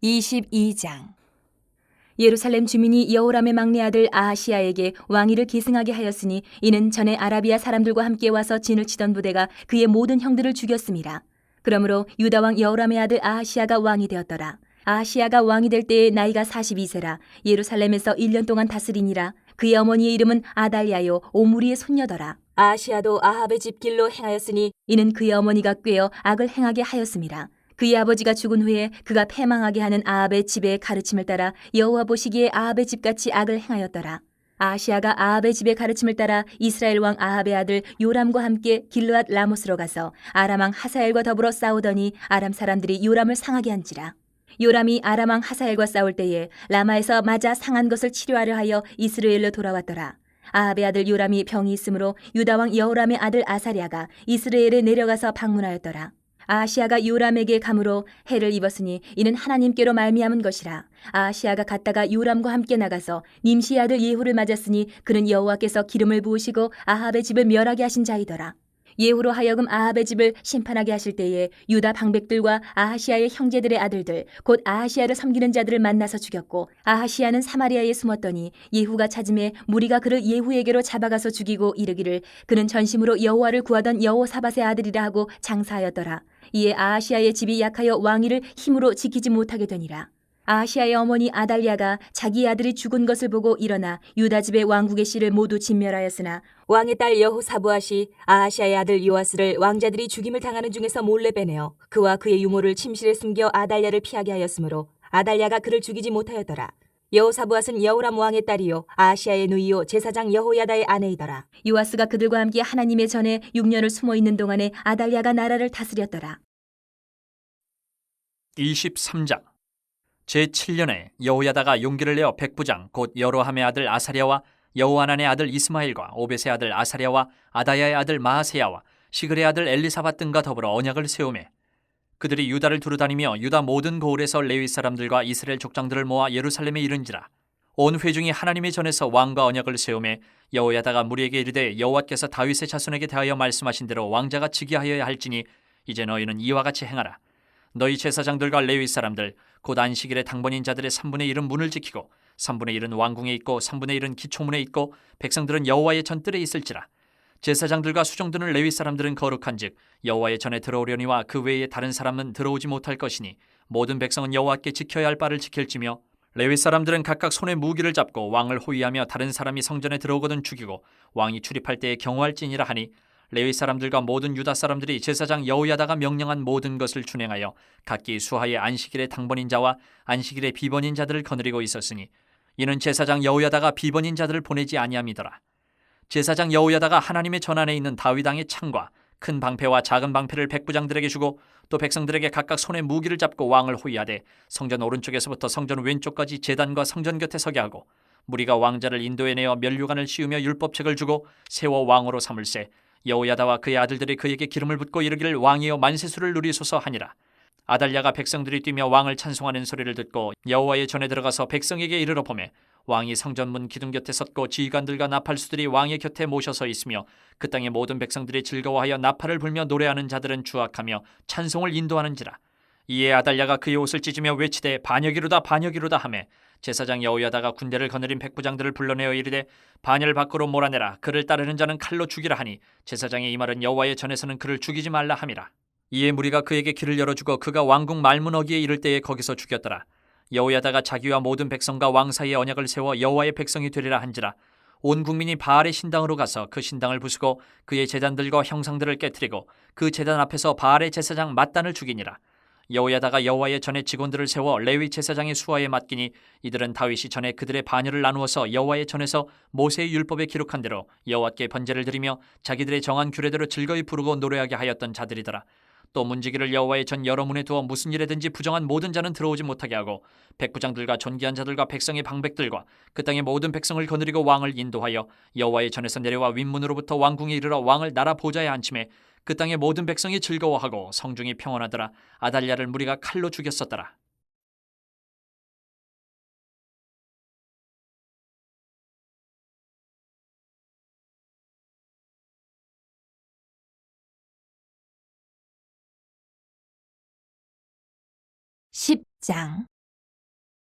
22장. 예루살렘 주민이 여호람의 막내 아들 아하시야에게 왕위를 계승하게 하였으니 이는 전에 아라비아 사람들과 함께 와서 진을 치던 부대가 그의 모든 형들을 죽였습니다. 그러므로 유다 왕 여호람의 아들 아하시야가 왕이 되었더라. 아하시야가 왕이 될 때에 나이가 42세라 예루살렘에서 1년 동안 다스리니라. 그의 어머니의 이름은 아달랴요 오므리의 손녀더라. 아하시야도 아합의 집 길로 행하였으니 이는 그의 어머니가 꾀어 악을 행하게 하였음이라. 그의 아버지가 죽은 후에 그가 패망하게 하는 아합의 집의 가르침을 따라 여호와 보시기에 아합의 집같이 악을 행하였더라. 아하시야가 아합의 집의 가르침을 따라 이스라엘 왕 아합의 아들 요람과 함께 길르앗 라모스로 가서 아람 왕 하사엘과 더불어 싸우더니 아람 사람들이 요람을 상하게 한지라. 요람이 아람 왕 하사엘과 싸울 때에 라마에서 맞아 상한 것을 치료하려 하여 이스라엘로 돌아왔더라. 아합의 아들 요람이 병이 있으므로 유다 왕 여호람의 아들 아사랴가 이스라엘에 내려가서 방문하였더라. 아하시야가 요람에게 감으로 해를 입었으니 이는 하나님께로 말미암은 것이라. 아하시야가 갔다가 요람과 함께 나가서 님시의 아들 예후를 맞았으니 그는 여호와께서 기름을 부으시고 아합의 집을 멸하게 하신 자이더라. 예후로 하여금 아합의 집을 심판하게 하실 때에 유다 방백들과 아하시야의 형제들의 아들들 곧 아하시야를 섬기는 자들을 만나서 죽였고 아하시야는 사마리아에 숨었더니 예후가 찾음에 무리가 그를 예후에게로 잡아가서 죽이고 이르기를 그는 전심으로 여호와를 구하던 여호사밧의 아들이라 하고 장사하였더라. 이에 아하시야의 집이 약하여 왕위를 힘으로 지키지 못하게 되니라. 아하시야의 어머니 아달랴가 자기 아들이 죽은 것을 보고 일어나 유다 집의 왕국의 씨를 모두 진멸하였으나 왕의 딸 여호사부앗이 아하시야의 아들 요아스를 왕자들이 죽임을 당하는 중에서 몰래 빼내어 그와 그의 유모를 침실에 숨겨 아달랴를 피하게 하였으므로 아달랴가 그를 죽이지 못하였더라. 여호사부앗은 여호람 왕의 딸이요 아하시야의 누이요 제사장 여호야다의 아내이더라. 요아스가 그들과 함께 하나님의 전에 6년을 숨어 있는 동안에 아달랴가 나라를 다스렸더라. 23장. 제7년에 여호야다가 용기를 내어 백부장 곧 여로함의 아들 아사랴와 여호하난의 아들 이스마엘과 오벳의 아들 아사랴와 아다야의 아들 마하세야와 시글의 아들 엘리사밧 등과 더불어 언약을 세우매 그들이 유다를 두루다니며 유다 모든 고을에서 레위 사람들과 이스라엘 족장들을 모아 예루살렘에 이른지라. 온 회중이 하나님의 전에서 왕과 언약을 세우매 여호야다가 무리에게 이르되 여호와께서 다윗의 자손에게 대하여 말씀하신 대로 왕자가 즉위하여야 할지니 이제 너희는 이와 같이 행하라. 너희 제사장들과 레위 사람들 곧 안식일에 당번인 자들의 3분의 1은 문을 지키고 3분의 1은 왕궁에 있고 3분의 1은 기초문에 있고 백성들은 여호와의 전뜰에 있을지라. 제사장들과 수종드는 레위 사람들은 거룩한즉 여호와의 전에 들어오려니와 그 외에 다른 사람은 들어오지 못할 것이니 모든 백성은 여호와께 지켜야 할 바를 지킬지며 레위 사람들은 각각 손에 무기를 잡고 왕을 호위하며 다른 사람이 성전에 들어오거든 죽이고 왕이 출입할 때에 경호할지니라 하니 레위 사람들과 모든 유다 사람들이 제사장 여호야다가 명령한 모든 것을 준행하여 각기 수하의 안식일의 당번인 자와 안식일의 비번인 자들을 거느리고 있었으니 이는 제사장 여호야다가 비번인 자들을 보내지 아니함이더라. 제사장 여호야다가 하나님의 전안에 있는 다윗 왕의 창과 큰 방패와 작은 방패를 백부장들에게 주고 또 백성들에게 각각 손에 무기를 잡고 왕을 호위하되 성전 오른쪽에서부터 성전 왼쪽까지 제단과 성전 곁에 서게 하고 무리가 왕자를 인도해내어 면류관을 씌우며 율법책을 주고 세워 왕으로 삼을세 여호야다와 그의 아들들이 그에게 기름을 붓고 이르기를 왕이여 만세수를 누리소서 하니라. 아달랴가 백성들이 뛰며 왕을 찬송하는 소리를 듣고 여호와의 전에 들어가서 백성에게 이르러 보매 왕이 성전문 기둥 곁에 섰고 지휘관들과 나팔수들이 왕의 곁에 모셔서 있으며 그 땅의 모든 백성들이 즐거워하여 나팔을 불며 노래하는 자들은 주악하며 찬송을 인도하는지라. 이에 아달랴가 그의 옷을 찢으며 외치되 반역이로다 반역이로다 하매 제사장 여호야다가 군대를 거느린 백부장들을 불러내어 이르되 반열 밖으로 몰아내라. 그를 따르는 자는 칼로 죽이라 하니 제사장의 이 말은 여호와의 전에서는 그를 죽이지 말라 함이라. 이에 무리가 그에게 길을 열어주고 그가 왕궁 말문어기에 이를 때에 거기서 죽였더라. 여호야다가 자기와 모든 백성과 왕 사이에 언약을 세워 여호와의 백성이 되리라 한지라. 온 국민이 바알의 신당으로 가서 그 신당을 부수고 그의 제단들과 형상들을 깨뜨리고 그 제단 앞에서 바알의 제사장 맏단을 죽이니라. 여호야다가 여호와의 전에 직원들을 세워 레위 제사장의 수하에 맡기니 이들은 다윗이 전에 그들의 반열을 나누어서 여호와의 전에서 모세의 율법에 기록한 대로 여호와께 번제를 드리며 자기들의 정한 규례대로 즐거이 부르고 노래하게 하였던 자들이더라. 또 문지기를 여호와의 전 여러 문에 두어 무슨 일에든지 부정한 모든 자는 들어오지 못하게 하고 백부장들과 존귀한 자들과 백성의 방백들과 그 땅의 모든 백성을 거느리고 왕을 인도하여 여호와의 전에서 내려와 윗문으로부터 왕궁에 이르러 왕을 나라 보좌에 앉히매 그 땅의 모든 백성이 즐거워하고 성중이 평온하더라. 아달랴를 무리가 칼로 죽였었더라. 10장.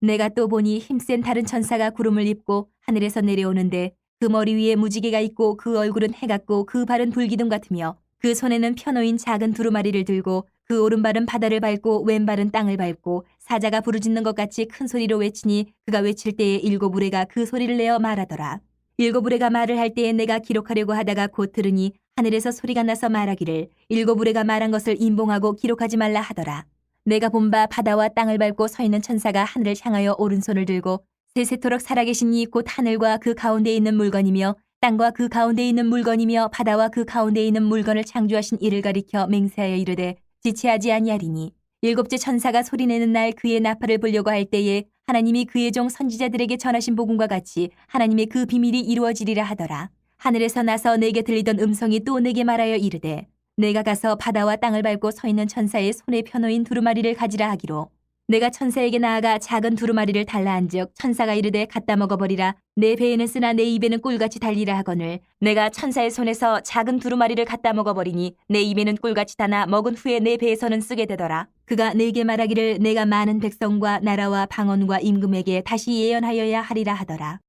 내가 또 보니 힘센 다른 천사가 구름을 입고 하늘에서 내려오는데 그 머리 위에 무지개가 있고 그 얼굴은 해 같고 그 발은 불기둥 같으며 그 손에는 펴놓인 작은 두루마리를 들고 그 오른발은 바다를 밟고 왼발은 땅을 밟고 사자가 부르짖는 것 같이 큰 소리로 외치니 그가 외칠 때에 일곱 우레가 그 소리를 내어 말하더라. 일곱 우레가 말을 할 때에 내가 기록하려고 하다가 곧 들으니 하늘에서 소리가 나서 말하기를 일곱 우레가 말한 것을 임봉하고 기록하지 말라 하더라. 내가 본 바 바다와 땅을 밟고 서 있는 천사가 하늘을 향하여 오른손을 들고 세세토록 살아계신 이 곧 하늘과 그 가운데에 있는 물건이며 땅과 그 가운데에 있는 물건이며 바다와 그 가운데에 있는 물건을 창조하신 이를 가리켜 맹세하여 이르되 지체하지 아니하리니 일곱째 천사가 소리내는 날 그의 나팔을 불려고 할 때에 하나님이 그의 종 선지자들에게 전하신 복음과 같이 하나님의 그 비밀이 이루어지리라 하더라. 하늘에서 나서 내게 들리던 음성이 또 내게 말하여 이르되 내가 가서 바다와 땅을 밟고 서 있는 천사의 손에 펴놓인 두루마리를 가지라 하기로 내가 천사에게 나아가 작은 두루마리를 달라 한즉 천사가 이르되 갖다 먹어버리라. 내 배에는 쓰나 내 입에는 꿀같이 달리라 하거늘 내가 천사의 손에서 작은 두루마리를 갖다 먹어버리니 내 입에는 꿀같이 다나 먹은 후에 내 배에서는 쓰게 되더라. 그가 내게 말하기를 내가 많은 백성과 나라와 방언과 임금에게 다시 예언하여야 하리라 하더라.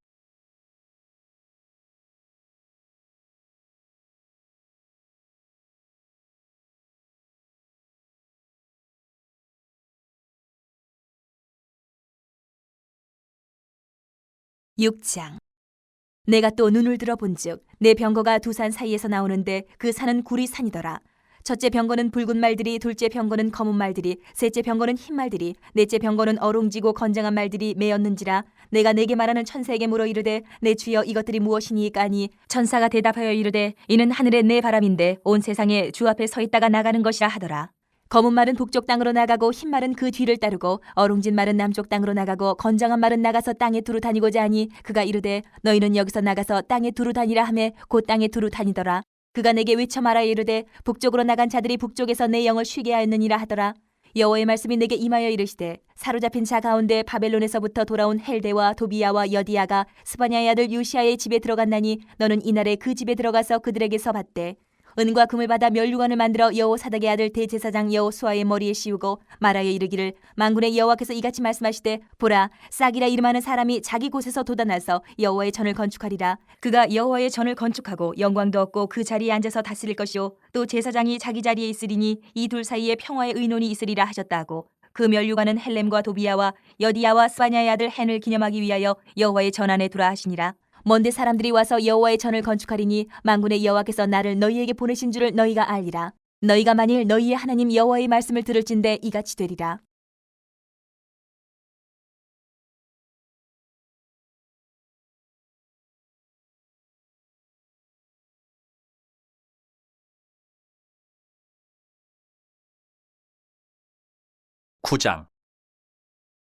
육장. 내가 또 눈을 들어 본즉 내 병거가 두 산 사이에서 나오는데 그 산은 구리 산이더라. 첫째 병거는 붉은 말들이, 둘째 병거는 검은 말들이, 셋째 병거는 흰 말들이, 넷째 병거는 어롱지고 건장한 말들이 메었는지라. 내가 내게 말하는 천사에게 물어 이르되 내 주여 이것들이 무엇이니이까 하니 천사가 대답하여 이르되 이는 하늘의 내 바람인데 온 세상에 주 앞에 서 있다가 나가는 것이라 하더라. 검은 말은 북쪽 땅으로 나가고 흰 말은 그 뒤를 따르고 어룽진 말은 남쪽 땅으로 나가고 건장한 말은 나가서 땅에 두루 다니고자 하니 그가 이르되 너희는 여기서 나가서 땅에 두루 다니라 하매 곧 땅에 두루 다니더라. 그가 내게 외쳐 말하여 이르되 북쪽으로 나간 자들이 북쪽에서 내 영을 쉬게 하였느니라 하더라. 여호와의 말씀이 내게 임하여 이르시되 사로잡힌 자 가운데 바벨론에서부터 돌아온 헬데와 도비야와 여디야가 스바냐의 아들 유시아의 집에 들어갔나니 너는 이날에 그 집에 들어가서 그들에게서 받되 은과 금을 받아 면류관을 만들어 여호사닥의 아들 대제사장 여호수아의 머리에 씌우고 말하여 이르기를 만군의 여호와께서 이같이 말씀하시되 보라 싹이라 이름하는 사람이 자기 곳에서 돋아나서 여호와의 전을 건축하리라. 그가 여호와의 전을 건축하고 영광도 얻고 그 자리에 앉아서 다스릴 것이요 또 제사장이 자기 자리에 있으리니 이 둘 사이에 평화의 의논이 있으리라 하셨다 하고 그 면류관은 헬렘과 도비야와 여디야와 스바냐의 아들 헨을 기념하기 위하여 여호와의 전 안에 두라 하시니라. 먼데 사람들이 와서 여호와의 전을 건축하리니 만군의 여호와께서 나를 너희에게 보내신 줄을 너희가 알리라. 너희가 만일 너희의 하나님 여호와의 말씀을 들을진대 이같이 되리라. 구장.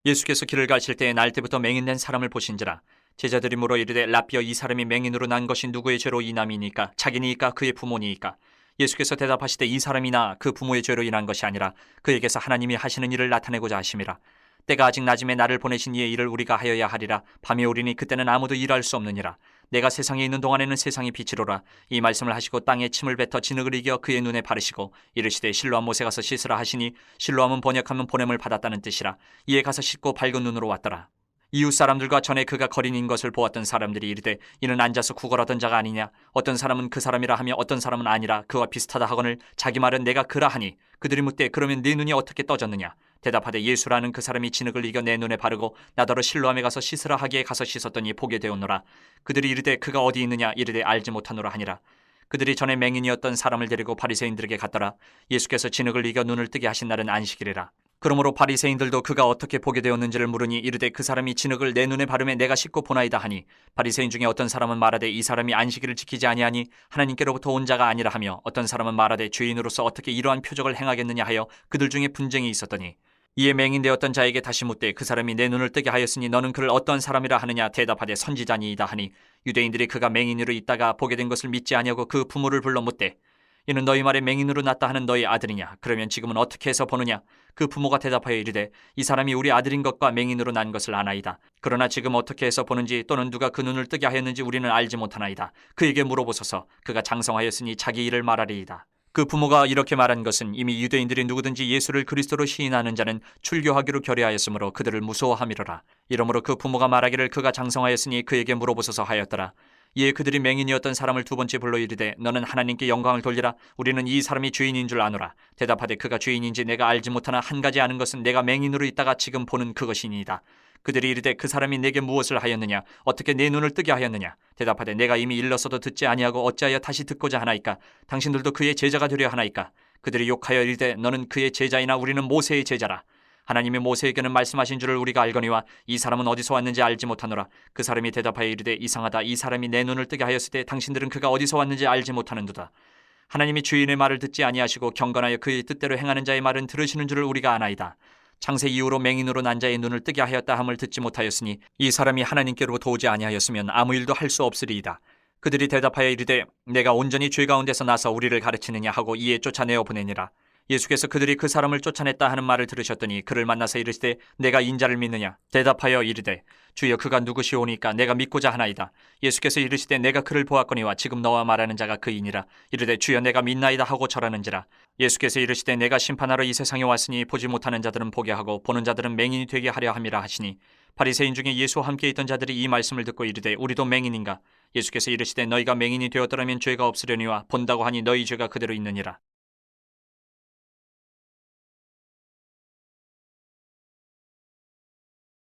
예수께서 길을 가실 때에 날 때부터 맹인된 사람을 보신지라. 제자들이 물어 이르되 라삐어 이 사람이 맹인으로 난 것이 누구의 죄로 인함이니까 자기니이까 그의 부모니이까. 예수께서 대답하시되 이 사람이나 그 부모의 죄로 인한 것이 아니라 그에게서 하나님이 하시는 일을 나타내고자 하심이라. 때가 아직 낮음에 나를 보내신 이의 일을 우리가 하여야 하리라. 밤이 오리니 그때는 아무도 일할 수 없느니라. 내가 세상에 있는 동안에는 세상이 빛이로라. 이 말씀을 하시고 땅에 침을 뱉어 진흙을 이겨 그의 눈에 바르시고 이르시되 실로암 못에 가서 씻으라 하시니 실로암은 번역하면 보냄을 받았다는 뜻이라. 이에 가서 씻고 밝은 눈으로 왔더라. 이웃 사람들과 전에 그가 거린인 것을 보았던 사람들이 이르되 이는 앉아서 구걸하던 자가 아니냐. 어떤 사람은 그 사람이라 하며 어떤 사람은 아니라 그와 비슷하다 하거늘 자기 말은 내가 그라 하니 그들이 묻되 그러면 네 눈이 어떻게 떠졌느냐. 대답하되 예수라는 그 사람이 진흙을 이겨 내 눈에 바르고 나더러 실로암에 가서 씻으라 하기에 가서 씻었더니 보게 되었노라. 그들이 이르되 그가 어디 있느냐. 이르되 알지 못하노라 하니라. 그들이 전에 맹인이었던 사람을 데리고 바리새인들에게 갔더라. 예수께서 진흙을 이겨 눈을 뜨게 하신 날은 안식일이라. 그러므로 바리새인들도 그가 어떻게 보게 되었는지를 물으니 이르되 그 사람이 진흙을 내 눈에 바르매 내가 씻고 보나이다 하니 바리새인 중에 어떤 사람은 말하되 이 사람이 안식일을 지키지 아니하니 하나님께로부터 온 자가 아니라 하며 어떤 사람은 말하되 죄인으로서 어떻게 이러한 표적을 행하겠느냐 하여 그들 중에 분쟁이 있었더니 이에 맹인되었던 자에게 다시 묻되 그 사람이 내 눈을 뜨게 하였으니 너는 그를 어떠한 사람이라 하느냐. 대답하되 선지자니이다 하니 유대인들이 그가 맹인으로 있다가 보게 된 것을 믿지 아니하고 그 부모를 불러 묻되 이는 너희 말에 맹인으로 났다 하는 너희 아들이냐. 그러면 지금은 어떻게 해서 보느냐. 그 부모가 대답하여 이르되 이 사람이 우리 아들인 것과 맹인으로 난 것을 아나이다. 그러나 지금 어떻게 해서 보는지 또는 누가 그 눈을 뜨게 하였는지 우리는 알지 못하나이다. 그에게 물어보소서. 그가 장성하였으니 자기 일을 말하리이다. 그 부모가 이렇게 말한 것은 이미 유대인들이 누구든지 예수를 그리스도로 시인하는 자는 출교하기로 결의하였으므로 그들을 무서워함이로라. 이러므로 그 부모가 말하기를 그가 장성하였으니 그에게 물어보소서 하였더라. 이에 그들이 맹인이었던 사람을 두 번째 불러 이르되 너는 하나님께 영광을 돌리라. 우리는 이 사람이 죄인인 줄 아노라. 대답하되 그가 죄인인지 내가 알지 못하나 한 가지 아는 것은 내가 맹인으로 있다가 지금 보는 그것이니이다. 그들이 이르되 그 사람이 내게 무엇을 하였느냐? 어떻게 내 눈을 뜨게 하였느냐? 대답하되 내가 이미 일렀어도 듣지 아니하고 어찌하여 다시 듣고자 하나이까? 당신들도 그의 제자가 되려 하나이까? 그들이 욕하여 이르되 너는 그의 제자이나 우리는 모세의 제자라. 하나님이 모세에게는 말씀하신 줄을 우리가 알거니와 이 사람은 어디서 왔는지 알지 못하노라. 그 사람이 대답하여 이르되 이상하다. 이 사람이 내 눈을 뜨게 하였을 때 당신들은 그가 어디서 왔는지 알지 못하는도다. 하나님이 주인의 말을 듣지 아니하시고 경건하여 그의 뜻대로 행하는 자의 말은 들으시는 줄을 우리가 아나이다. 창세 이후로 맹인으로 난 자의 눈을 뜨게 하였다 함을 듣지 못하였으니 이 사람이 하나님께로부터 오지 아니하였으면 아무 일도 할 수 없으리이다. 그들이 대답하여 이르되 내가 온전히 죄 가운데서 나서 우리를 가르치느냐 하고 이에 쫓아내어 보내니라. 예수께서 그들이 그 사람을 쫓아냈다 하는 말을 들으셨더니 그를 만나서 이르시되 내가 인자를 믿느냐? 대답하여 이르되 주여 그가 누구시오니까 내가 믿고자 하나이다. 예수께서 이르시되 내가 그를 보았거니와 지금 너와 말하는 자가 그이니라. 이르되 주여 내가 믿나이다 하고 절하는지라. 예수께서 이르시되 내가 심판하러 이 세상에 왔으니 보지 못하는 자들은 보게 하고 보는 자들은 맹인이 되게 하려 함이라 하시니 바리새인 중에 예수와 함께 있던 자들이 이 말씀을 듣고 이르되 우리도 맹인인가? 예수께서 이르시되 너희가 맹인이 되었더라면 죄가 없으려니와 본다고 하니 너희 죄가 그대로 있느니라.